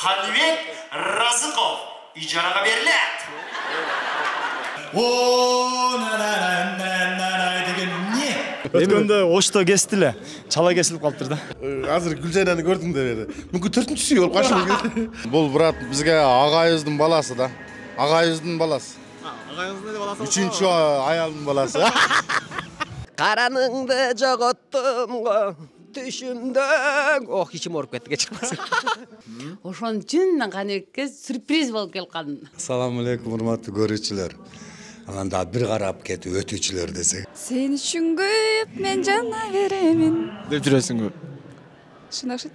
Qanibek Razıqov ijaraga beriladi. Degan ne? Өткөндө Ошто кестиле. Чала кесилип калыптыр да. Азыр Гүлжайнаны көрдүм да бери. Мүмкүн 4-сүй болуп калышы. Бул брат бизге агайыбыздын баласы да. Агайыбыздын баласы. Агайыңыздын баласы. 3-чү аялдын баласы. Караныңды жоготтум го түшүмдө. Ох, ичим ооруп кетти, чыкпасын. Ошон үчүн Каныбекке сюрприз болуп келип калдым. Assalamu alaykum урматтуу көрүүчүлөр. Анда бир карап кетип өтүүчүлөр десек. Сен үчүн көп мен жана беремин. Деп жүрөсүңбү? Шынакшыт.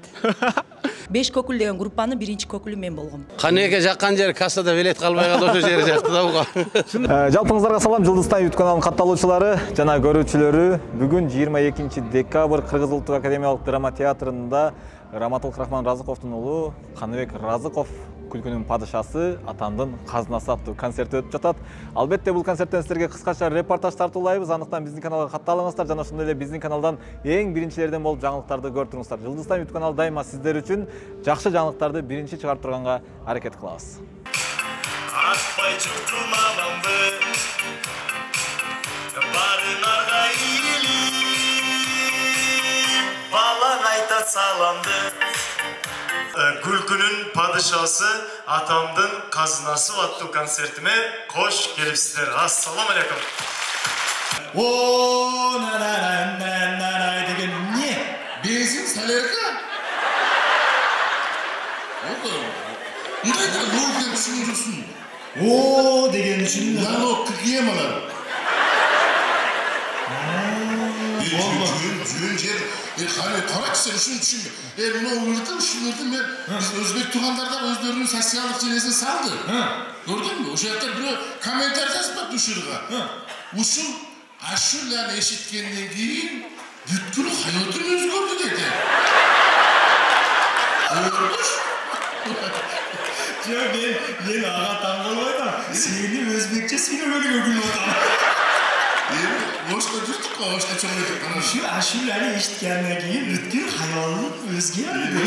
5 көкүл деген группанын биринчи көкүлү мен болгом. Каныбекке жаккан жер кассада билет калбай калды, ошо жери жакты да буга. Жалпыңыздарга салам, Жылдыз Тайм YouTube каналынын катталуучулары жана көрүүчүлөрү. Бүгүн 22 декабрь Кыргыз Улуттук академиялык драма театрында Раматылык Рахман Разыковдун уулу Каныбек Разыков күлкүнүн падышасы, атамдын казынасы аттуу концерти өтүп жатат. Албетте бул концерттен силерге кыскача репортаж тартуулайбыз. Андыктан биздин каналга катталыңыздар жана ошондой эле биздин каналдан эң биринчилерден болуп жаңылыктарды көрүп туруңуздар. Жылдыз Тайм YouTube каналы дайыма сиздер үчүн жакшы жаңылыктарды биринчи чыгарып турганга аракет кылабыз. Atpay çıktım anamdı, barınarga iyilip, balan ayta salandı. Gülkünün padişası, atamdın kazınası attı konsertime. Hoş gelipsizler. Assalamu alaikum. Ooo, nanay degen ne? Benzin salerka. Ndayda logika düşünürsün. Ooo degen için. Lan o kıyamalar. Jön jer. Karak sen şunu düşünme. Bunu uğurdu, düşünürdüm ben. Biz Özbek tuğanlardan özlerinin sosyallık çenesini saldı. Gördün mü? O şeyler bir komentar yazmak düşürüyor. Usul aşırılan eşitkenliğin giyin bütkülü hayatını özgürdü dedi. Öğrenmiş. Ben ağa tam olmaydı. Seni Özbekçe söylemelik ögül otam. Hoşta dürttük o, hoşta çok ödük. Şu aşırıları eşitkenliğin giyin bütkülü hayatını özgürdü.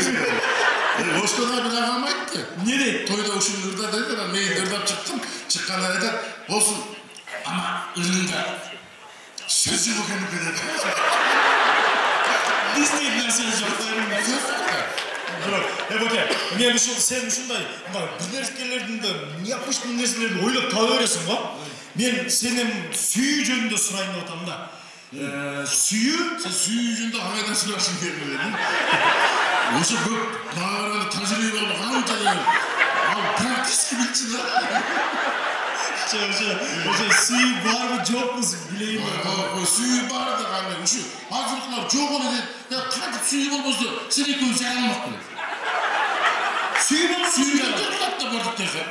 Hoşta da bir ağam ayıttı. Ne dedi? Toyda uşun ırda dediler, ben ırda çıktım. Çıkkanlar eder, olsun. Ama ırında sözü bu kadar dedi. Biz de ibnerseniz yoklarım. Bırak, bakayım. Men sen ушундай, bir nerselerden de ne yapmıştın nerselerden oylap talı öğresin va. Men senin suyu jönünde surayın otam da. Suyu, sen suyu jönünde havaydan surarsın gelmedin. Oşa köp dağlarında tecrübe oldu, kanca yani. Al praktis gibi için ha. Oşa suyu var mı yok mu bileyim ben. Suyu var da kanka, şu hazırlıklar çok oluyor. Ya kanka suyu olmazsa seni kimse almak bile. Suyu da gördük dersen.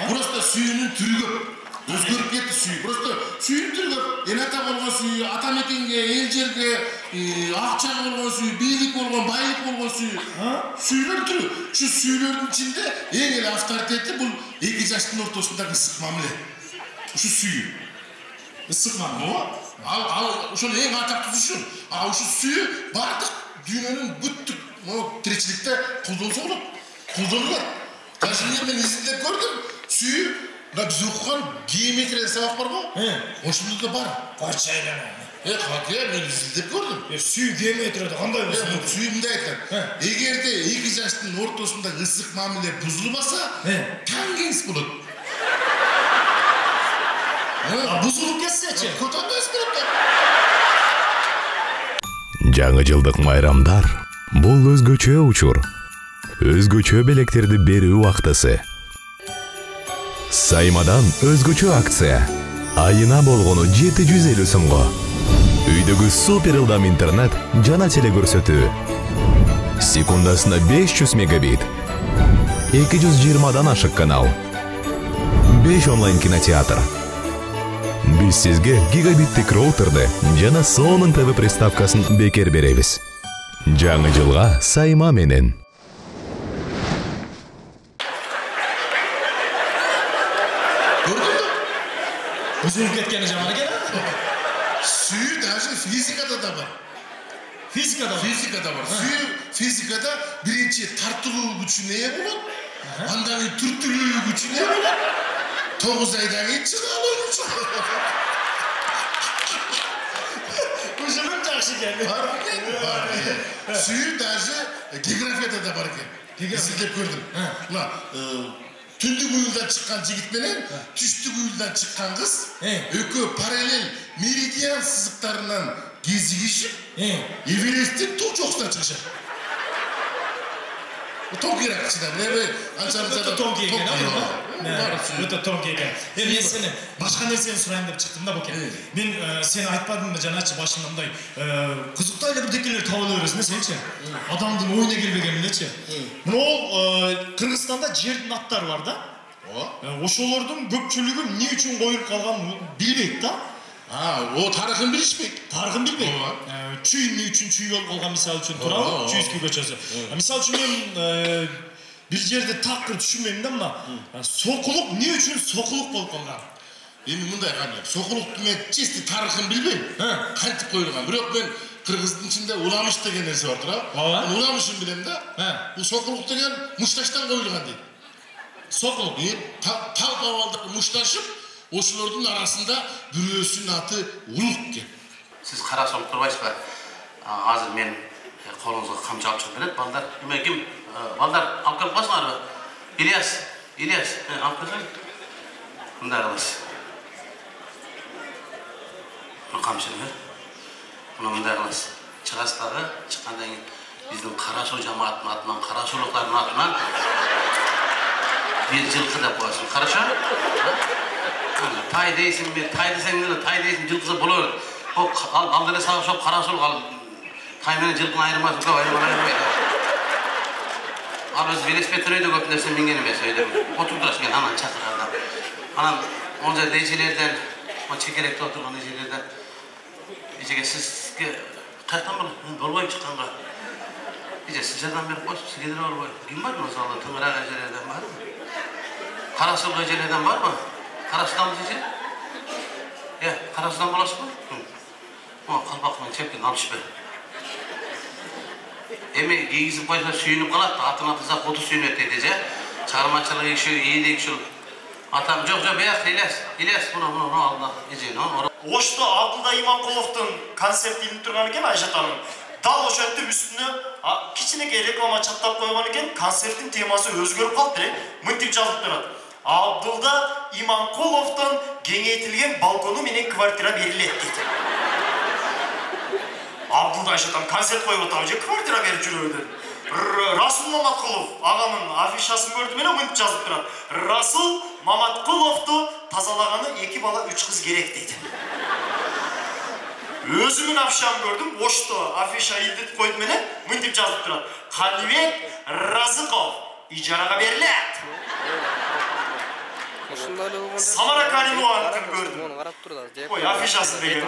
Burası da suyunun türü köp. Özgürlük yetti suyu. Burası da suyun türü köp. Enata olgan suyu, Atamekenge, Elcerge, Akçak olgan suyu, Beylik olgan, Baylık olgan suyu. Suyular türü. Şu suyuların içinde en el avtoriteti bu iki yaşın ortasındaki ısık mamle. Şu suyu. Isık mamle o? Al, şöyle en atak tutuşun. Al şu suyu bardık dünyanın büttük tirikçilikte kullanısı olup. Kullanırlar. Kaşınlar ben izinde gördüm. Suyu, biz okuyan geometriye sabah var mı? Hoşumda da var. Kaç aylan Kalkıya ben izinde gördüm. Suyu geometriyede kanday olsun? Suyumda aytlar. Eğer de iki yaşın ortasında ısık mamile buzulmasa, tangins bulut. Buzulup kesse-çi? Kotan da eskerip. Жаңы жылдык майрамдар. Бул өзгөчө учур. Өзгөчө белектерди берүү вактысы. Саймадан өзгөчө акция. Айына болгону 750 сомго. Үйдөгү супер ылдам интернет жана теле көрсөтүү. Секундасына 500 мегабит. 220дан ашык канал. 5 онлайн кинотеатр. Биз сизге гигабиттик роутерди жана Sony TV приставкасын бекер беребиз. Жаңы жылга сайма менен. Buzulup ketkeni jaman eкен. Suyu даже fizikada da var. Fizikada var. Fizikada var. Suyu fizikada birinci tartılуу güçüne ие болот. Andan keyin түртүлүү güçüne ие болот. 9 aydan keyin чыгалат. Ушунун жакшы экен. Бар. Suyu даже географияда да бар экен. Изилдеп көрдүм. Мына түндүк уюлдан чыккан жигит менен түштүк уюлдан чыккан кыз экөө параллель меридиан сызыктарынан кезигишип Эвересттин туу чокусуна чыгышат. Тонкий экен. Өтө тонкий экен. Өтө тонкий экен. Мен сени башка нерсени сурайын деп чыктым да буке. Мен сени айтпадымбы жаначы башында мындай кызыктуу эле бирдекелер таба бересиң да сенчи. Адамдын оюна келбеген элечи. Мына ол Кыргызстанда жердин аттары бар да. Ошолордун көпчүлүгү эмне үчүн коюлуп калганын билбейт да. O tarixini bilishmek. Tarixini bilbeyt. Чүй эмне үчүн чүй болуп калган мисалы үчүн туурабы? Чүйскү көчөсү. Мисалы үчүн мен бир жерде такыр түшүнбөйм да мына. Сокулук эмне үчүн сокулук болуп калган? Эми мындай кандай? Сокулуктун мен чисти тарыхын билбейм. Кантип коюлган. Бирок мен кыргыздын ичинде уламыш деген нерсе бар туурабы? Уламышын билем да. Бул сокулук деген мушташтан коюлган дейт. Сокулук тал балдар мушташып, ошолордун арасында бирөөсүнүн аты Улук экен. Siz kara soğuk durbayız be. Hazır men kolunuza kamçı alıp çıkıp bilet. Balдар, kime kim? Balдар, alıp kalıp basın araba. İlyas, alıp kalıp. Bunday kılız. Bunu kamçını ver. Bunu bunday kılız. Çıkasıları, çıkandan keyin bizden Karasu cemaatinin atından, Karasulukların atından bir жылқы da koyasın. Karışa? Tay değilsin bir, tay desen de tay değilsin, жылқысы bulur. O aldığını sağa sok Karasul kalıp. Taymeni жылқını ayırmaz, bu ayırmaydı. Al biz velosipedleri de köp nerse mingen emes öyle. Oturdurasın gel anan çakırardan. Anan onca deyicilerden, o çekerekte oturgan deyicilerden. Diyecek sizge kaçtan bolboyup çıkkanга. Diyecek sizlerden beri koş, sizgedir bolboy. Kim var mı sağlığı? Tыңırak ecelerden var mı? Karasul ecelerden var mı? Karasudan mı diyecek? Ya, Karasudan bulasın mı? O kalpakla çepkin alış be. Emi giyizip koysa suyunup kalat da atın atırsa kodu suyunup edecek. Çarmıçalığı işi, iyilik işi. Atam жоқ İlyas bunu aldı. Ошто Абдулда Иманкуловдун концерти илинип турган экен Айжатанын. Дал ошентип үстүнө кичинекей реклама чаттап койгон экен, концерттин темасы өзгөрүп калыптыр. Мынтип жазылып турат. Абдулда Иманкуловдун кеңейтилген балкону менен квартира берилет дейт. Абдулда Айжатан концерт коюп атабы же квартира берип жүрөбү деп. Расул Маматкулов агамын афишасын көрдүм эле мынтип жазылып турат. Расул Маматкуловду тазалаганы 2 бала 3 кыз керек дейт. Өзүмүн афишамды көрдүм, ошто афиша илдетип койдум эле мынтип жазылып турат. Каныбек Разыков ижарага берилет. Самара Каримованы көрдүм. Ой, афишасы деген.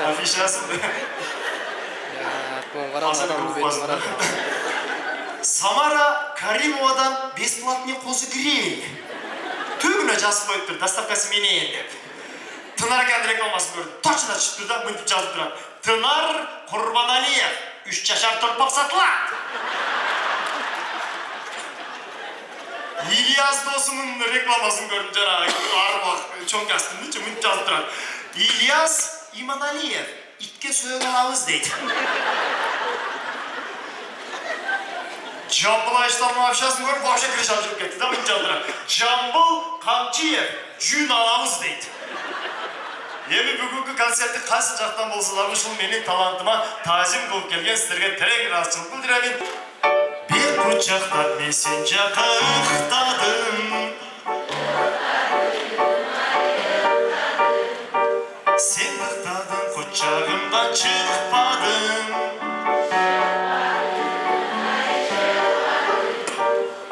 Афишасы. Самара Каримовадан бесплатный козу гриль. Төгүнө жазып коюптур, доставкасы менен деп. Тынар аканын рекламасын көрдүм. Точно чыктı да мынтип жазып турат. Тынар Курбаналиев 3 жашар торпак сатылат. İlyas досумун рекламасын көрдүм жанагы арбак чоңкастынчы мынтип жазып турат. İlyas Иманалиев итке сөөгө алабыз дейт. Жамбыл Айштанын афишасын көрүп вообще крышан жүрүп кетти да мынтип жазып турат. Жамбыл Камчиев жүн алабыз дейт. Эми бүгүнкү концертти кайсы жактан болсолар ушул менин талантыма таазим кылып келген сиздерге терең ыраазычылык билдиребин. Bir kucaktan ben sen cakıktadım. Sen bıktadın kucağımdan çıkmadın.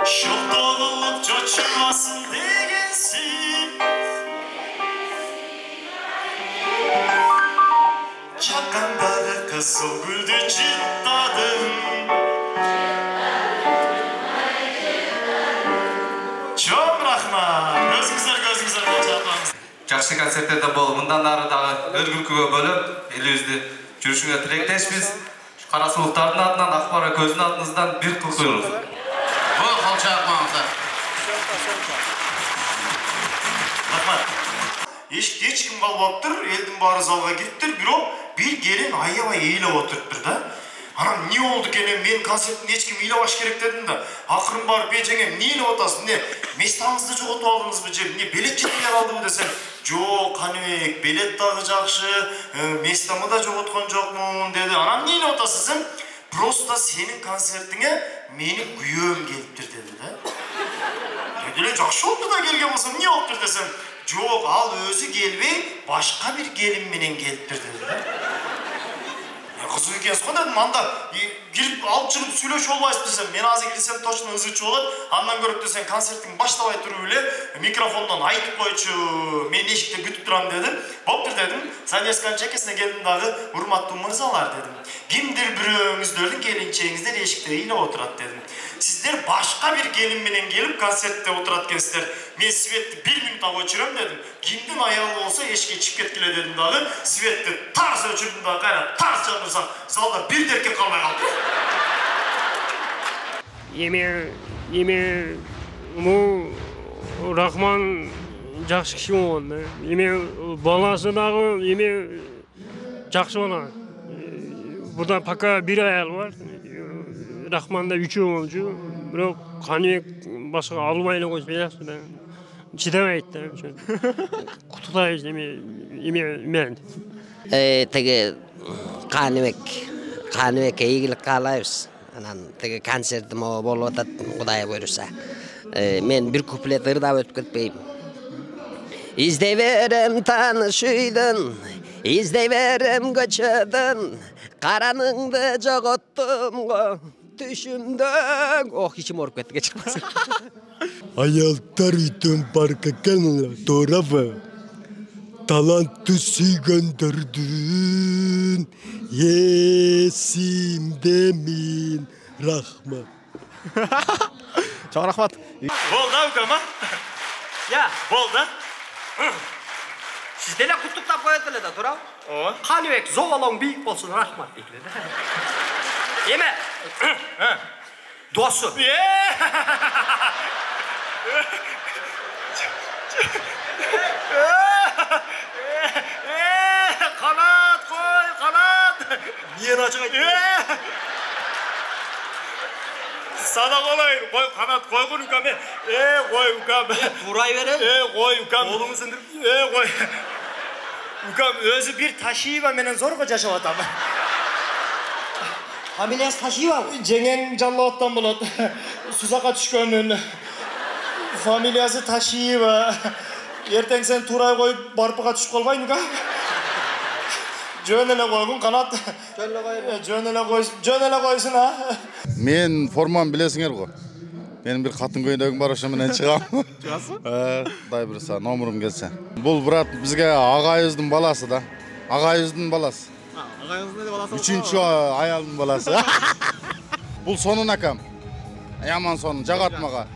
Şok doğulup çoçulmasın degensin. Çakandağı kızıl güldü çıtladım. Çok rahmat. Gözümüzler çarpmamız. жакшы концерттерде болуп, мындан ары дагы өргүлкүгө бөлүп, элибизди жүрүшүңө тилектешпиз. Кара сулуктардын атынан, Акбара көзүнүн атыңыздан бир кылкуйбуз. Бой колчак маңыздар. Рахмат. Эшикте эч ким калбаптыр, элдин баары залга кириптир, бирок бир келин аябай ыйлап отуруптур да. Анан не болду экен, мен концертин эч ким ыйлабаш керек дедим да. Акырын барып, жеңем, эмне ыйлап атасыз? Эмне местаңызды жоготуп алдыңызбы же? Эмне билет жетпей калдыбы десем, жок, Каныбек, билет дагы жакшы, местамы да жоготкон жокмун деди. Анан эмне ыйлап атасыз? Просто сенин концертиңе менин күйөөм келиптир деди да. Деди, жакшы болду да келген болсо, эмне болуптур десем, жок, ал өзү келбей, башка бир келин менен келиптир деди да. Кызык экенсиз го дедим, анда кирип алып чыгып сүйлөшүп албайсызбы десем, мен азыр кирсем точно ызычы болот. Андан көрөт десең, концертиң баштабай туруп эле микрофондон айтып койчу, мен эшикте күтүп турам деди. Боптур дедим. Санескан чекесине келдим дагы, урматтуу мырзалар дедим. Кимдир бирөөңүздөрдүн келинчегиңиздер эшикте ыйлап отурат дедим. Сиздер башка бир келин менен келип концертте отурат экенсиздер. Мен светти 1 минутка өчүрөм дедим. Кимдин аялы болсо эшикке чыгып кеткиле дедим дагы. Светти тарс өчүрдүм дагы, кайра тарс жандырсам, залда бир дерке калбай калды. Эме Рахман жакшы киши болгон да. Эме баласы дагы жакшы бала. Burada пока bir ayal var. Rahman'da 3 olcu. Bırak Kanıbek başka almayla koyup beyazdı da. Çidemeyiz de. Kutudayız men. Tege Kanıbek'e iyilik kalayız. Anan tege konsertim o bol otat Kudaya buyursa. Men bir kuplet ırda ötüp ketpeyim. İzdeverem tanışıydın, izdeverem göçedin. Karanыңды жоғоттым го түшүмдө. Içim orup ketти, çıkmasın. Аялдар үйдөн паркка келиңер, туурабы? Талантты сүйгөндөрдүн эсимде мен Рахман. Чоң рахмат. Болду укам, а? Ya, Болду. Sizlerle kutlukta koyatılır da Tural. Kanıbek zovalon büyük olsun Rahmat. Yeme. Dostu. Kanat koy, kanat. Niye açık aytın? Sana kolay, koy kanat koy ukam. Koy ukam. Turay verin. Koy ukam. Oğlumu sındır. Koy. Ukam özü bir taşıyıva menen zorgo jaşap atam. Familiyası taşıyıva mı? Jengen Jalloattan bolot. Suzaka түшкөнүн. Familiyası taşıyıva. Erteң sen Turay koyup barpıga түшүп kalbayın uka. Жөн эле койгун канат. Жөн эле койсун ha. Мен формам билесиңер го. Менин бир катын көйнөгүм бар, ошо менен чыгам. Чыгасың? Дай бирса, номурум келсе. Бул брат бизге агайыбыздын баласы да. Агайыбыздын баласы. Агайыңыздын эле баласы. 3-чү аялдын баласы. Бул сонун акам. Яман сонун, жагатмага.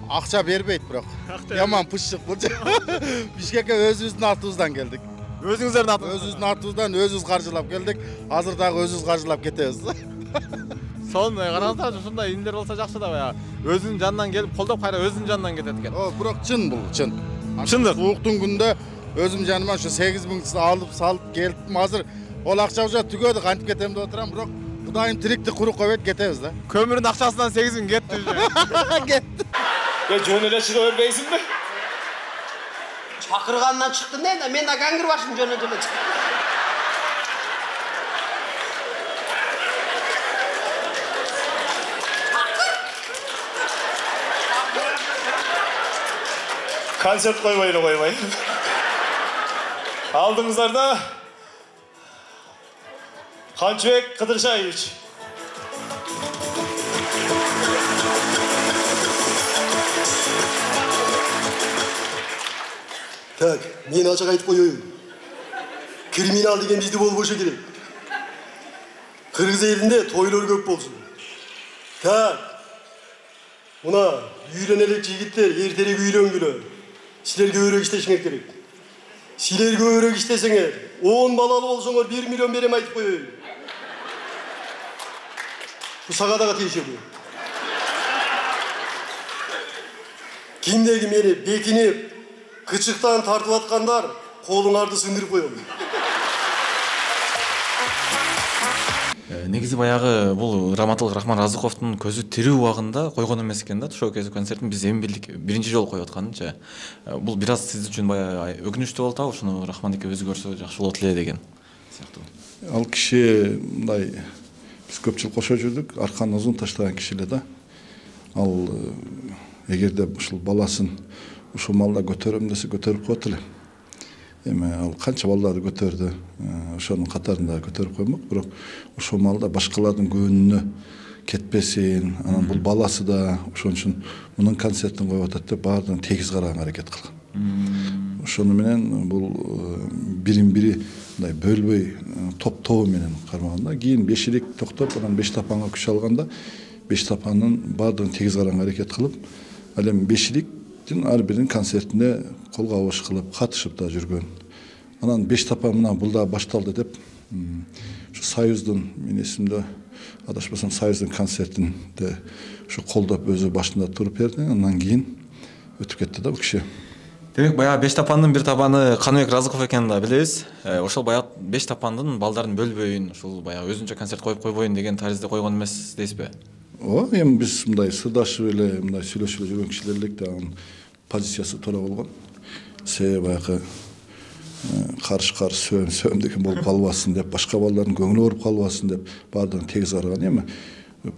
Акча бербейт бирок. Яман пышчык бул. Бишкекке өзүбүздүн атыбыздан келдик. Өзүңүздөрдүн атыңыз? Өзүбүздүн атыбыздан өзүбүз каржылап келдик. Азыр дагы өзүбүз каржылап кетебиз. Сон караңыздарчы, ушундай индер болсо жакшы да баягы. Өзүнүн жанынан келип колдоп, кайра өзүнүн жанынан кетет экен. Бирок чын бул, чын. Чындык. Сууктун күндө өзүм жаныма ушу 8000 алып салып келдим. Азыр ол акча уже түгөдү, кантип кетем деп отурам, бирок Кудайым тирикти куруп койбойт, кетебиз да. Көмүрдүн акчасынан 8000 кетти уже. Кетти. Жөн эле чыга бербейсиңби? Çakırgandan çıktın değil mi? Men de gangır başım jön эле çıktım. Konser koymayın. Aldığınızlarda Kanıbek Kıdırşayeviç. Так, мен açık айтып коеюн. Криминал деген бизде болбошу керек. Кыргыз элинде тойлор көп болсун. Так. Мына үйрөнелек жигиттер эртерээк үйлөнгүлө. Силерге өрөк иштешиңер керек. Силер көбірек іштесеңер, 10 балалы болсаңар 1 миллион берем айтып қойын. Бұл сағадаға тиешеді. Кимдегі мені бекінеп, кычықтан тартып атқандар, қолыңарды сындырып қойым. Негизи баягы бул Раматыл Рахман Разыковдун көзү тирүү убагында койгон эмес экен да, шоу-кейс концертин биз эми билдик, биринчи жолу коюп атканынча. Бул бир аз сиз үчүн баягы өкүнүчтүү болуп атабы, ушуну Рахман эке өзү көрсө жакшы болот эле деген сыяктуу. Ал киши мындай биз көп жыл кошо жүрдүк, арканы узун таштаган киши эле да. Ал эгерде ушул баласын ушул маалда көтөрөм десе көтөрүп коет эле. Эми ал канча балдарды көтөрдү, ошонун катарында көтөрүп коймок, бирок ошол маалда башкалардын көңүлүнө кетпесин, анан бул баласы да ошон үчүн мунун концертин коюп атат деп баардыгын тегиз караганга аракет кылган. Ошону менен бул бирин бири мындай бөлбөй топ менен кармаганда, кийин бешилик токтоп, анан беш тапанга күч алганда, беш тапанын баардыгын тегиз караганга аракет кылып, ал эми бешиликтин ар биринин концертине кол кабыш кылып, катышып да жүргөн. Анан беш тапан мына бул да башталды деп, ушу Союздун, мен эсимде адашпасам Союздун концертинде ушу колдоп өзү башында туруп берди, андан кийин өтүп кетти да бул киши. Демек баягы беш тапандын бир табаны Каныбек Разыков экенин да билебиз. Ошол баягы беш тапандын балдардын бөлбөйүн, ушул баягы өзүнчө концерт коюп койбойюн деген таризде койгон эмес дейсизби? Ооба, эми биз мындай сырдашып эле, мындай сүйлөшүп эле жүргөн кишилер элек да, анын позициясы туура болгон. Себеби баягы карыш сөм деген болуп калбасын деп, башка балдардын көңүлү ооруп калбасын деп баардыгын тегиз караган. Эми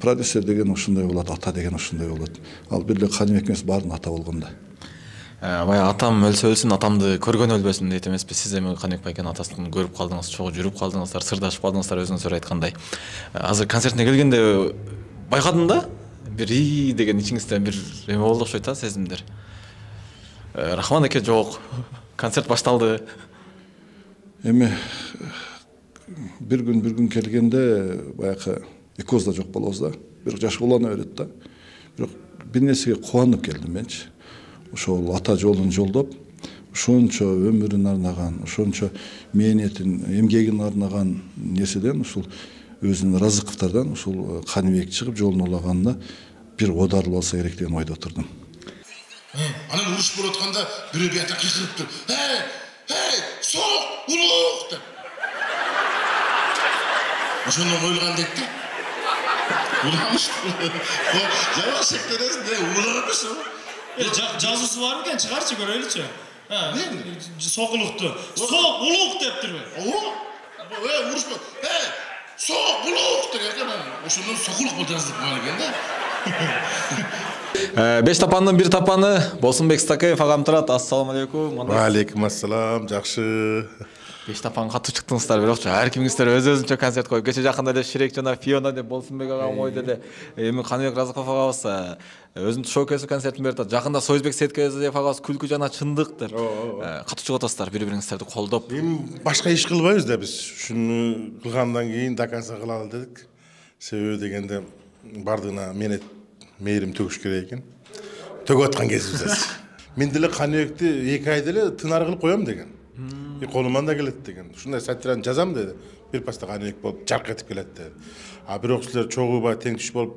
продюсер деген ушундай болот, ата деген ушундай болот. Ал бир эле Каныбек эмес, баардын ата болгон да. Баягы атам өлсө өлсүн, атамды көргөн өлбөсүн дейт эмеспи? Сиз эми Каныбек байкенин атасын көрүп калдыңыз, чогуу жүрүп калдыңыздар, сырдашып калдыңыздар өзүңүздөр айткандай. Азыр концертине келгенде байкадым да, бир деген ичиңизде бир эме болду окшойт да, сезимдер. Рахман эке жок, концерт башталды. Эми бир күн келгенде баягы экөөбүз да жок болобуз да. Бирок жаш улана берет да. Бирок бир нерсеге кубанып келдим менчи. Ошол ата жолун жолдоп, ошончо өмүрүн арнаган, ошончо мээнетин, эмгегин арнаган нерседен, ушул өзүнүн Разыковдордон ушул Каныбек чыгып жолун улаганына бир одарлы болсо керек деген ойдо отурдум. Анан уруш болуп атканда бирөө бияка кыйкырып туруп, соқ, улук деп. Ошондон коюлган дейт да. Уламыш. Жаман шектенесиң де, улук эмес о. Жазуусу бар экен, чыгарчы көрөйлүчү. Соқулукту. Соқ, улук дептирби? Ооба. Уруш бол. Соқ, улук деген экен. Ошондон сокулук болуп жазылып калган экен да. Беш тапандын бир тапаны Болсунбек Стакеев агам турат. Ассаламу алейкум. Алейкум ассалам, жакшы. Беш тапанга катуу чыктыңыздар, бирокчу ар кимиңиздер өз-өзүнчө концерт коюп, кече жакында эле Ширек жана Фиона деп Болсунбек агам койду эле. Эми Каныбек Разыков агабыз өзүнүн шоу-кейс концертин берип атат. Жакында Союзбек Сеткезиев агабыз күлкү жана чындык деп катуу чыгып атасыздар, бири-бириңиздерди колдоп. Эми башка иш кылбайбыз да биз. Ушуну кылгандан кийин до конца кылалы дедик. Себеби дегенде бардыгына мээрим төгүш керек экен. Төгүп аткан кезибиз. Мен деле Каныбекти 2 ай деле тынар кылып коем деген. Колуман да келет деген. Ушундай сатираны жазам деди. Бир паста Каныбек болуп жарк этип келет деди. А бирок силер чогуу тең түш болуп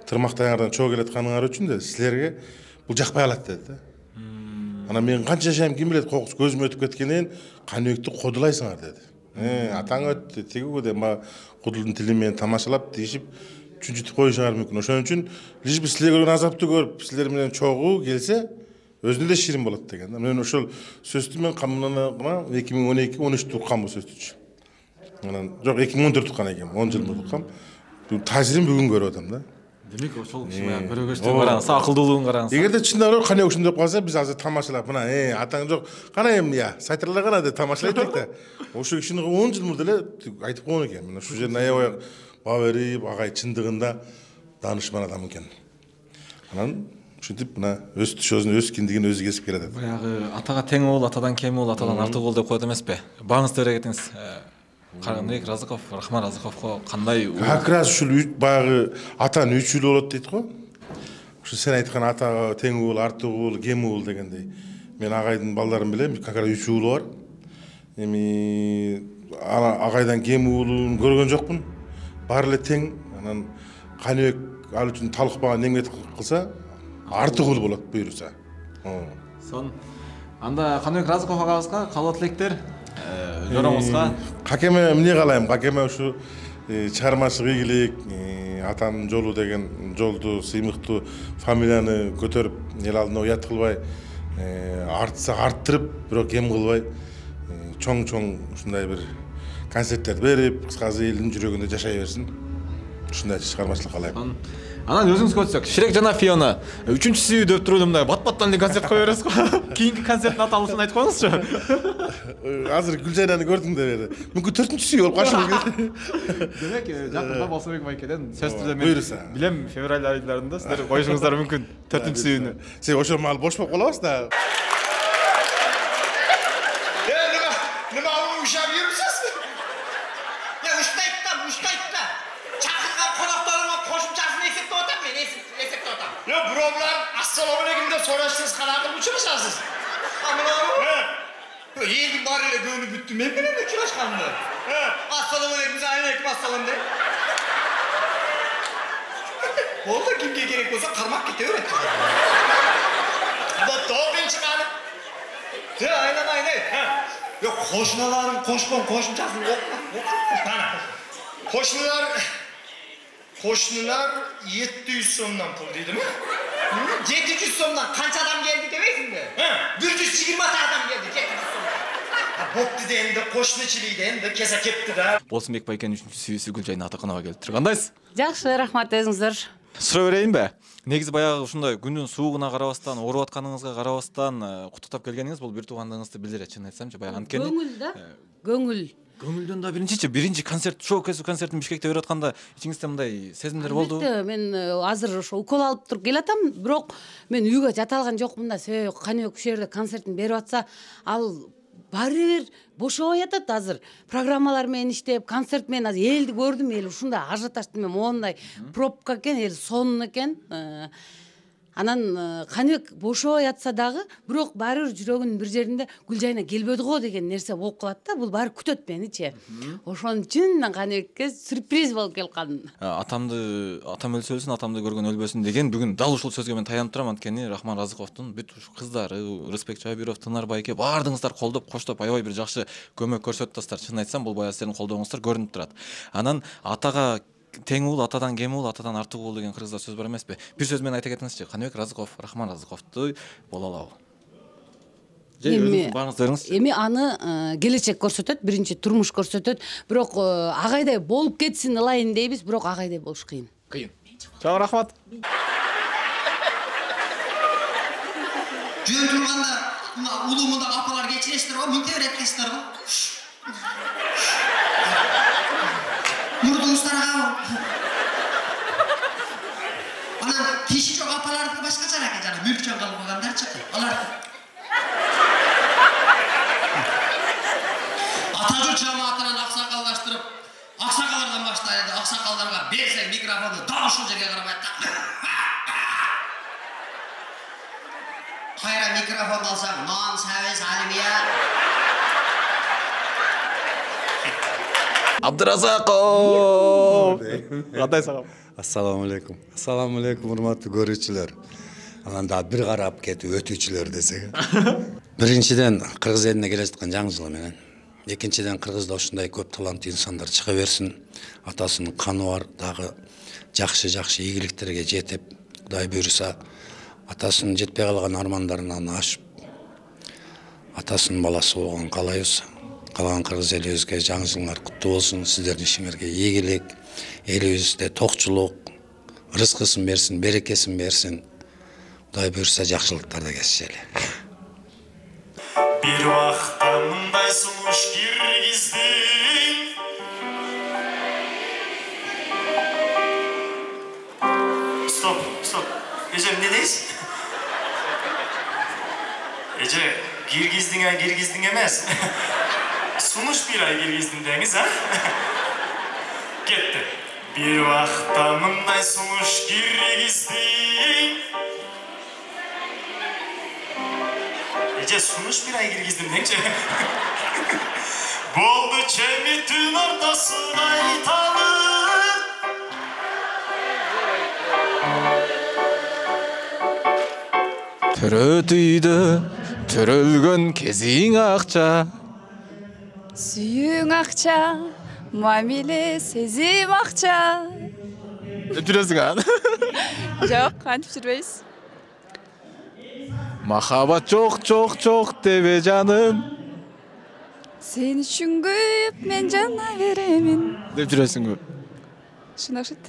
тырмактаңардан чогуу келет каныңар үчүн да силерге бул жакпай калат деди да. Анан мен канча жашайм ким билет, кокус көзүм өтүп кеткенин Каныбекти кодулайсыңар деди. Атаң өттү, тигүү деп кудулдун тили менен тамашалап тийишип чүнчүтүп коюшаар мүмкүн. Ошон үчүн лишь би силерге көргөн азапты көрүп, силер менен чогуу келсе өзүнө эле ширин болот деген. Мен ошол сөздү мен камына 2012-13 туркам бул сөздүчү. Анан жок 2014 туркан экен, 10 жыл туркам. Таасирин бүгүн көрүп атам да. Демек ошол киши менен көрөгөчтүгүн караңыз, акылдуулугун караңыз. Эгерде чындап Каныбек ушундай деп калса, биз азыр тамашалап, мына атаң жок, кана эми сатирлар кана деп тамашалайт да. Ошол кишини 10 жыл мурда эле айтып койгон экен. Мына ушул жерин аябай баа берип, агай чындыгында данышман адам экен. Анан ушинтип мына өз түшөзүн өз киндигин өзү кесип келет. Баягы атага тең уул, атадан кем уул, атадан артык уул деп коет эмеспи? Багыңызды бере кетиңиз. Каныбек Разыков, Рахман Разыковго кандай как раз ушул баягы атанын 3 уулу болот дейт го. Ушу сен айткан атага тең уул, артык уул, кем уул дегендей. Мен агайдын балдарын билем, как раз 3 уулу бар. эми агайдан кем уулун көргөн жокмун. Баары эле тең. Анан Каныбек ал үчүн талыкпаган эмгет кылса, артык ул болот буйруса. Сон. Анда Каныбек Разыков агабызга каалоо тилектер. Жоромузга. Какеме эмне каалайм? Какеме ушу чыгармачылык ийгилик, атанын жолу деген жолду, сыймыктуу фамилияны көтөрүп, эл алдында уят кылбай, артса арттырып, бирок кем кылбай, чоң-чоң ушундай бир концерттерди берип, кыскасы элдин жүрөгүндө жашай берсин. Ушундай чыгармачылык каалайм. Анан өзүңүзгө өтсөк, Ширек жана Фиона 3-сүй деп туруп мындай бат-баттан эле концерт кое бересиз го. Кийинки концерттин аталышын айтып коюңузчу. Азыр Гүлжайнаны көрдүм деп берди. Мүмкүн 4-сүй болуп калышы. Демек, жакында Болсонбек байкеден сөз түрдө мен билем февраль айдарында силер коюшуңуздар мүмкүн 4-сүйүнү. Сен ошол маал бош болуп калабыз да. Nima ushab yuribsiz? Ya ushlaytda. Chaqirgan qo'noqlarga qo'shimchasini eslatib o'taman, men eslatib o'taman. Yo, birovlar assalomu alaykum deb so'rashsiz, qanaqa qilib uchrashasiz? Yo, yelning bariga ko'nib bitdi, men bilan uchrashganimda. Assalomu alaykum, alaykum assalom deb. Bo'ldi, kimga kerak bo'lsa qarmak ketaveradi. Bu to'g'ri chiqadi. Aynan. Yok, qo'shnilarim qo'shgan qo'shimchasini o'qima. Mana. Qo'shnilar 700 so'mdan pul deydimi? 700 so'mdan qancha odam keldi deysizmi? 120 ta odam keldi 700 so'mdan. Bo'pti de endi qo'shnichilikda endi kesa ketdi-da. Болсонбек байкенин 3-сүйүүсү Гүлжайна атаканага келип тур. Кандайсыз? Жакшы, рахмат өзүңүздөр. Суроо берейинби? Негизи баягы ушундай күндүн суугуна карабастан, ооруп атканыңызга карабастан куттуктап келгениңиз бул бир туугандыгыңызды билдирет, чын айтсамчы, баягы анткени. Көңүл да? Көңүл. Көңүлдөн да биринчи концерт, шоу-кейс концертин Бишкекте берип атканда ичиңизде мындай сезимдер болдубу? Мен азыр ошо укол алып туруп келатам, бирок мен үйгө жата алган жокмун да. Себеби Каныбек ушул жерде концертин берип атса, ал баары бир бошобой атат азыр. Программалар менен иштеп, концерт менен азыр элди көрдүм, эл ушундай ажиотажды мен моундай пробка экен, эл сонун экен. Анан Каныбек бошобой атса дагы, бирок баары бир жүрөгүнүн бир жеринде Гүлжайна келбеди го деген нерсе болуп калат да. Бул баары күтөт меничи. Ошон үчүн мен Каныбекке сюрприз болуп келип калдым. Атам өлсө өлсүн, атамды көргөн өлбөсүн деген бүгүн дал ушул сөзгө мен таянып турам, анткени Рахман Разыковдун бүт кыздары, Рыспек Жабиров, Тынар байке баардыгыңыздар колдоп, коштоп, аябай бир жакшы көмөк көрсөттүңүздар. Чын айтсам, бул баягы сиздердин колдооңуздар көрүнүп турат. Анан атага тең уул, атадан кем уул, атадан артык уул деген кыргызда сөз бар эмеспи? Бир сөз менен айта кетиңизчи, Каныбек Разыков, Рахман Разыковду боло алабы? Эми аны келечек көрсөтөт, биринчи турмуш көрсөтөт, бирок агайдай болуп кетсин ылайын дейбиз, бирок агайдай болуш кыйын. Чоң рахмат. Жөн турганда улумунда апалар кечиресиздер го, мынте берет го. Мурдуңуздар ага. Анан тиши жок апалардыкы башкача экен, жана мүлкчөн калып калгандарчы. Алар атажу жамаатынан аксакалдаштырып, аксакалдардан баштайды. Аксакалдарга берсең микрофонду дал ушул жерге карабай так. Кайра микрофон алсаң, нон, сабез, алимия. Абдыразаков. Кандай сагам? Ассаламу алейкум. Ассаламу алейкум, урматтуу көрүүчүлөр. Анан да бир карап кетип өтүүчүлөр десек. Биринчиден кыргыз элине келе жаткан жаңы жыл менен. Экинчиден кыргызда ушундай көп таланттуу инсандар чыга берсин. Атасынын каны бар, дагы жакшы ийгиликтерге жетип, Кудай буйруса, атасынын жетпей калган армандарынан ашып, атасынын баласы болгон каалайбыз. Калган кыргыз элибизге жаңы жылыңар куттуу болсун, сиздердин ишиңерге ийгилик, элибизде токчулук, рызкысын берсин, берекесин берсин. Кудай буйруса жакшылыктарды кесишели. Бир вакытта мындай сунуш киргиздиң. Стоп. Эже эмне дейсиз? Эже киргиздиң эмес. Sunuş bir ay girgizdin deniz ha? Gitti. Bir vakta mınday sunuş girgizdin. Ece sunuş bir ay girgizdin deniz. Болду чемиттин ортосуна айталы. Төрөт үйдө төрөлгөн кезиң акча. Сүйүң акча, мамиле сезим акча. Жүрөсүң а? Жок, кантип жүрбөйбүз. Махабат жок дебе жаным. Сен үчүн күйүп мен жана беремин. Деп жүрөсүңбү? Ушундай окшойт.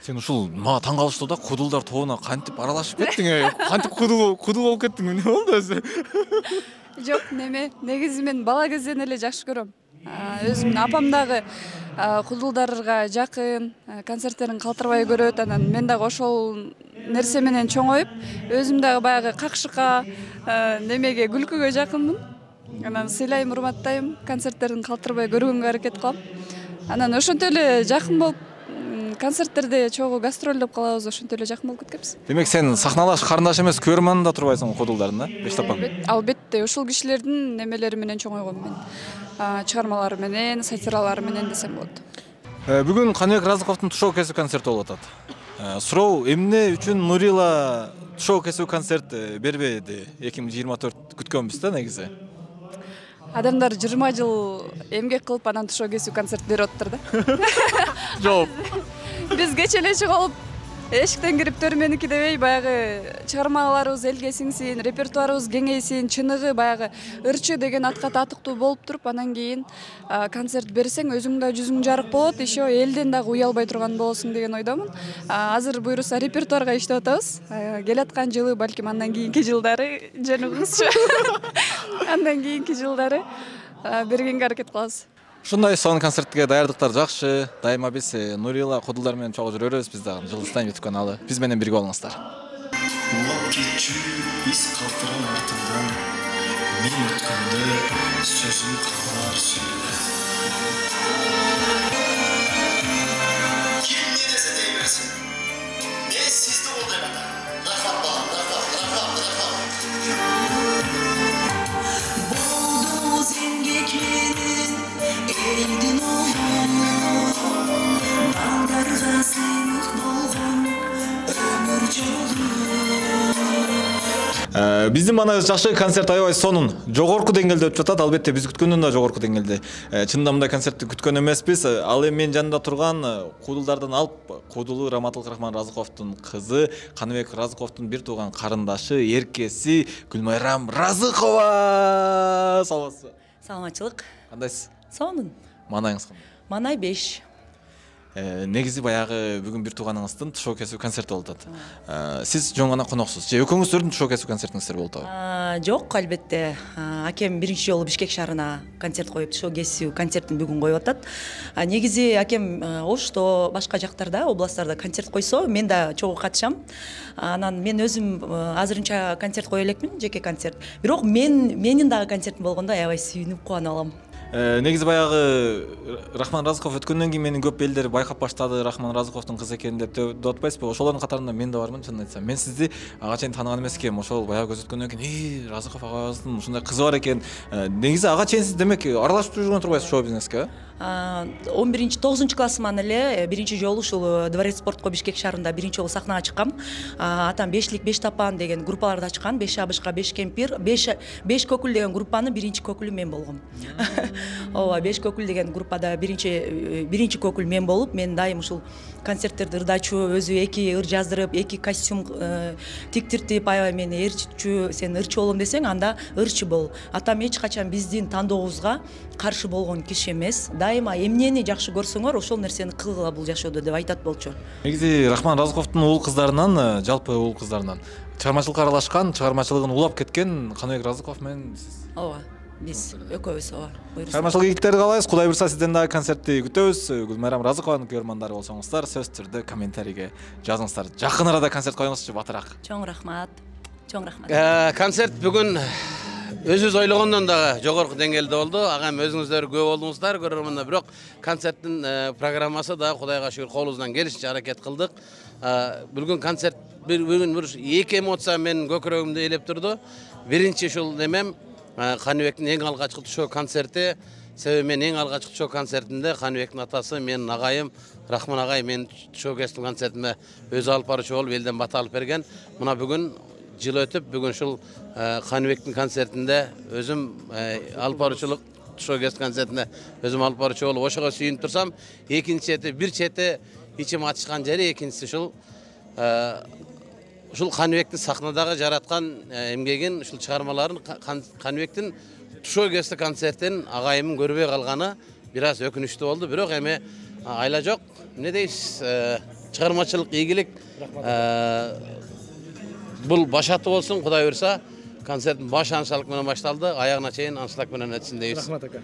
Сен ушул мага таң калыштуу да, кудулдар тобуна кантип аралашып кеттиң? Кантип кудул болуп кеттиң? Эмне болду өзү? Жок, неме, негизи мен бала кезден эле жакшы көрөм. Өзүмдүн апам дагы кудулдарга жакын, концерттерин калтырбай көрөт. Анан мен дагы ошол нерсе менен чоңоюп, өзүм дагы баягы какшыкка, немеге, күлкүгө жакынмын. Анан сыйлайм, урматтайм, концерттерин калтырбай көргөнгө аракет кылам. Анан ошентип эле жакын болуп, концерттерде чогуу гастролдоп калабыз, ошентип эле жакын болуп кеткенбиз. Демек сен сахналаш карындаш эмес, көрөрман да турбайсың кудулдардын, Бештапан? Албетте, ушул кишилердин немелери менен чоңойгом мен. Чыгармалары менен, сатиралары менен десем болот. Бүгүн Каныбек Разыковдун тушоо кесүү концерти болуп атат. Суроо, эмне үчүн Нурила тушоо кесүү концерт бербеди? 2024 күткөнбүз да негизи. Адамдар 20 жыл эмгек кылып анан тушоо кесүү концерт берип атыптыр да. Жооп. Биз кече эле чыгып эшиктен кирип төрмөнүкү дебей, баягы чыгармаларыбыз элге сиңсин, репертуарыбыз кеңейсин, чыныгы баягы ырчы деген атка татыктуу болуп туруп, анан кийин концерт берсең өзүң да жүзүң жарык болот, еще элден дагы уялбай турган болосуң деген ойдомун. Азыр буюрса репертуарга иштеп атабыз. Келаткан жылы, балким андан кийинки жылдары жөнүгүңүзчү. Андан кийинки жылдары бергенге аракет кылабыз. Ушундай сонун концертке даярдыктар жакшы. Дайыма биз Нурила кудулдар менен чогуу жүрөбүз. Биз дагы Жылдыздан YouTube каналы. Биз менен бирге болуңуздар. Улап кетчү из калтырам артымдан. Мен өткөндө сөзүм калар сүйүп. Ким не десе дей берсин. Мен сизди колдойм ата. Рахмат балам, рахмат. Болду зеңгек менен элдин оңу. Балдарга сыймык болгон өмүр жолу. Биздин манайыбыз жакшы, концерт аябай сонун, жогорку деңгээлде өтүп жатат. Албетте биз күткөндөн да жогорку деңгээлде. Чынында мындай концертти күткөн эмеспиз. Ал эми менин жанымда турган кудулдардан алып, кудулу Раматыл Рахман Разыковдун кызы, Каныбек Разыковдун бир тууган карындаш, эркеси Гүлмайрам Разыкова. Саламатсызбы? Саламатчылык. Кандайсыз? Сонун. Манайыңыз кандай? Манай 5. Негизи баягы бүгүн бир тууганыңыздын тушоо кесүү концерти болуп атат. Сиз жөн гана коноксуз. Же экөөңүздөрдүн тушоо кесүү концертиңиздер болуп атабы? Жок, албетте. Акем биринчи жолу Бишкек шаарына концерт коюп, тушоо кесүү концертин бүгүн коюп атат. Негизи акем Ошто, башка жактарда, областтарда концерт койсо, мен да чогуу катышам. Анан мен өзүм азырынча концерт кое элекмин, жеке концерт. Бирок менин дагы концертим болгондо аябай сүйүнүп кубанып алам. Негизи баягы Рахман Разыков өткөндөн кийин менин көп элдер байкап баштады, Рахман Разыковдун кызы экенин деп атпайсызбы? Ошолордун катарында мен да бармын, чынын айтсам. Мен сизди ага чейин тааныган эмес экенмин. Ошол баягы көрсөткөндөн кийин, Разыков агабыздын ушундай кызы бар экен. Негизи ага чейин сиз демек аралашып жүргөн турбайсыз шоу бизнеске? 9 классыман эле биринчи жолу ушул Дворец спортко Бишкек шаарында биринчи жолу сахнага чыккам. Атам Бешлик, Бештапан деген группаларды ачкан. 5 абышка, 5 кемпир, 5 көкүл деген группанын биринчи көкүлү мен болгом. Ооба, 5 көкүл деген группада биринчи көкүл мен болуп, мен дайым ушул концерттерди ырдачу, өзү 2 ыр жаздырып, 2 костюм тиктиртип, аябай мени ырчы, сен ырчы болом десең, анда ырчы бол. Атам эч качан биздин тандообузга каршы болгон киши эмес. Дайыма эмнени жакшы көрсөңөр, ошол нерсени кылгыла бул жашоодо деп айтат болчу. Негизи Рахман Разыковдун уул кыздарынан, жалпы уул кыздарынан чыгармачылыкка аралашкан, чыгармачылыгын улап кеткен Каныбек Разыков менен сиз. Ооба. Биз экөөбүз, ооба. Чыгармачылык ийгиликтерди каалайбыз. Кудай буйрса сизден дагы концертти күтөбүз. Гүлмайрам Разыкованын көрөрмандары болсоңуздар, сөзсүз түрдө комментарийге жазыңыздар. Жакын арада концерт коюңузчу, батыраак. Чоң рахмат. Чоң рахмат. Концерт бүгүн өзүбүз ойлогондон дагы жогорку деңгээлде болду. Агам өзүңүздөр күбө болдуңуздар, көрөрмандар. Бирок концерттин программасы да Кудайга шүгүр колубуздан келишинче аракет кылдык. Бүгүн концерт бүгүн бир эки эмоция менин көкүрөгүмдү ээлеп турду. Биринчи ушул немем Каныбектин эң алгачкы тушоо концерти Себеби мен эң алгачкы шоу концертинде Каныбектин атасы, менин агайым Рахман агай мен шоу кестим концертиме өзү алып баруучу болуп элден бата алып берген. Мына бүгүн жыл өтүп, бүгүн ушул Каныбектин концертинде өзүм алып баруучулук шоу кест концертине өзүм алып баруучу болуп ошого сүйүнүп турсам, экинчи чети, бир чети ичим ачышкан жери, экинчиси ушул Каныбектин сахнадагы жараткан эмгегин, ушул чыгармаларын Каныбектин шоу кест концертин агайымын көрбөй калганы бир аз өкүнүчтүү болду. Бирок эми айла жок, эмне дейсиз, чыгармачылык ийгилик бул башаты болсун, Кудай буйруса. Концерттин баш аншлык менен башталды, аягына чейин аншлык менен өтсүн дейбиз. Рахмат ака.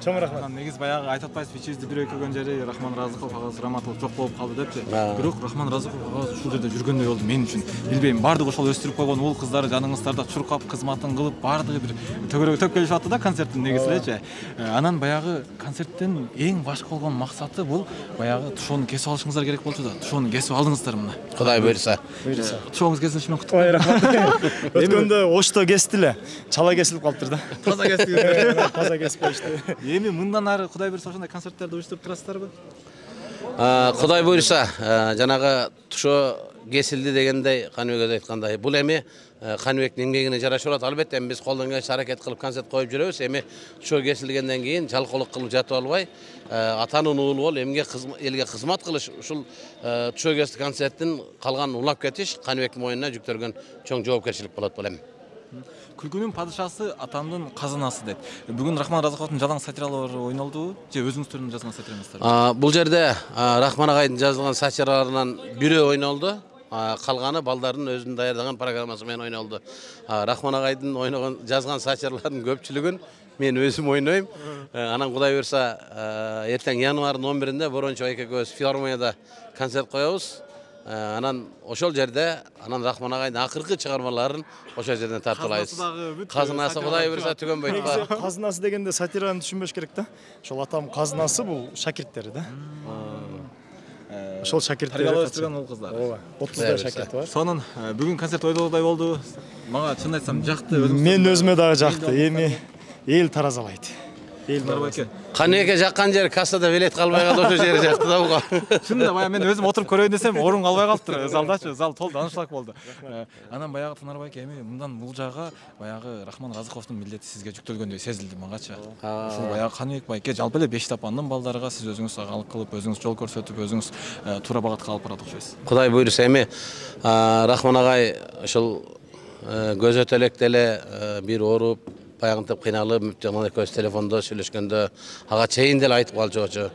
Чоң рахмат. Негиз баягы айтып атпайсыз, ичибизде бирөө көргөн жери Рахман Разыков агабыз Раматов жок болуп калды депчи. Бирок Рахман Разыков агабыз ушул жерде жүргөндөй болду мен үчүн. Билбейм, бардыгы ошол өстүрүп койгон уул кыздары жаныңыздарда чуркап кызматын кылып, бардыгы бир төгөрөгө төп келишип атты да концерттин негизи элечи. Анан баягы концерттин эң башкы болгон максаты бул баягы тушоону кесип алышыңыздар керек болчу да. Тушоону кесип алдыңыздар мына. Кудай буйруса. Тушооңуз кесилиши менен куттуктайм. Рахмат. Өткөндө Ошто кестиле. Чала кесилип калыптыр да. Таза кесип. Таза кесип коюшту. Эми мындан ары Кудай буйруса ошондой концерттерди уюштуруп турасыздарбы? Кудай буйруса, жанагы тушоо кесилди дегендей, Каныбек айткандай, бул эми Каныбектин эмгегине жараша болот. Албетте биз колдон келишинче аракет кылып концерт коюп жүрөбүз. Эми тушоо кесилгенден кийин жалкоолук кылып жатып албай, атанын уулу болуп, элге кызмат кылыш, ушул тушоо кест концерттин калган улап кетиш Каныбектин мойнуна жүктөлгөн чоң жоопкерчилик болот бұл эми. Күлкүнүн падышасы атамдын казынасы дейт. Бүгүн Рахман Разыковдун жалаң сатиралары ойнолду, же өзүңүздөрдүн жазган сатираңыздар? Бул жерде Рахман агайдын жазылган сатираларынан бирөө ойнолду. Калганы балдардын өзүнүн даярдаган программасы менен ойнолду. Рахман агайдын ойногон жазган сатиралардын көпчүлүгүн мен өзүм ойнойм. Анан Кудай буйруса эртең январдын 11-inde Борончо экөөбүз филармонияда концерт коебуз. Анан ошол жерде Рахман агайдын акыркы чыгармаларын ошол жерден тартуулайбыз. Казынасы Кудай буйруса түгөнбөйт ба? Казынасы дегенде сатираны түшүнбөш керек да. Ошол атам казынасы бул шакирттери да. Ошол шакирттер тарбиялап ул кыздар. Ооба. 30 шакирт бар. Сонун бүгүн концерт ойдолгодай болду. Мага чын айтсам жакты. Мен өзүмө дагы жакты. Эми эл таразалайт. Каныбекке жаккан жер кассада билет калбай калды, ошол жери жакты да буга. Чынында баягы мен өзүм отуруп көрөйүн десем, орун калбай калыптыр. Залдачы, зал толду, аншлаг болду. Анан баягы Тынарбай эми мындан бул жагы баягы Рахман Разыковдун милдети сизге жүктөлгөндөй сезилди мангачы. Ушул баягы Каныбек байке жалпы эле 5 тапандын балдарга сиз өзүңүз агалык кылып, өзүңүз жол көрсөтүп, өзүңүз туура багатка алып барат окшойсуз. Кудай буйруса эми Рахман агай ошол көзөтө электе эле бир ооруп баягынтып кыйналып, жана экөөбүз телефондо сүйлөшкөндө ага чейин деле айтып калчу.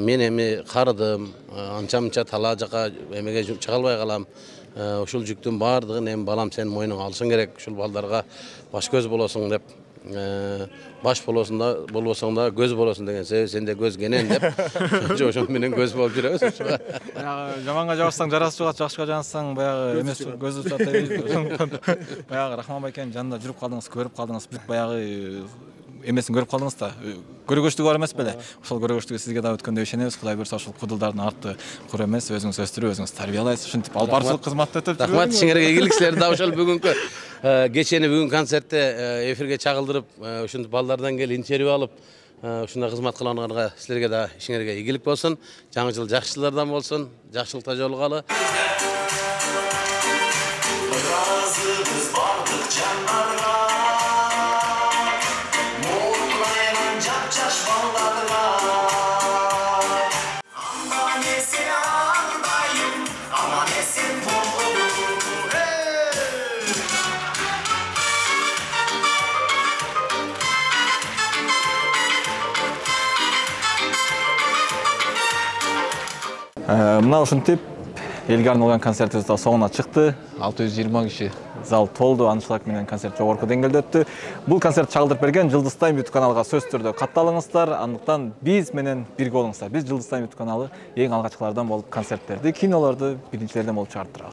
Мен эми карыдым, анча-мынча талаа жака эмеге чыга албай калам. Ушул жүктүн баардыгын эми балам сен мойнуңа алышың керек. Ушул балдарга баш көз болосуң деп. Баш болбосоң да көз болосуң деген себеби сенде көз кенен деп. Ошол менен көз болуп жүрөбүз. Баягы жаманга жабышсаң жарасы жугат, жакшыга жансаң баягы эмес көзү чатайбайт. Баягы Рахман байкенин жанында жүрүп калдыңыз, көрүп калдыңыз, бүт баягы эмесин көрүп калдыңыз да. Көрөгөчтүгү бар эмес беле? Ошол көрөгөчтүгү сизге да өткөндөй ишенебиз. Кудай буйруса ошол кудулдардын арты кур эмес, өзүңүз өстүрүп, өзүңүз тарбиялайсыз. Ушинтип алып барчылык кызматты өтөп жүрүңүз. Рахмат сиңерге ийгилик, силерди да ошол бүгүнкү кечени бүгүн концертте эфирге чагылдырып, ушинтип балдардан келип интервью алып, ушундай кызмат кылганыңарга силерге да ишиңерге ийгилик болсун. Жаңы жыл жакшылардан болсун, жакшылыкта жолугалы. Разыбыз бардык жандарга, муңайган жап-жаш балдарга. Аман эсен ардайым, аман эсен болгулу. Мына ушинтип элге арналган концертибиз да соңуна чыкты. 620 киши зал толду, аншлаг менен концерт жогорку деңгээлде өттү. Бул концерт чагылдырып берген Жылдыз Тайм YouTube каналга сөзсүз түрдө катталыңыздар. Андыктан биз менен бирге болуңуздар. Биз Жылдыз Тайм YouTube каналы эң алгачкылардан болуп концерттерди, кинолорду биринчилерден болуп чыгарып турабыз.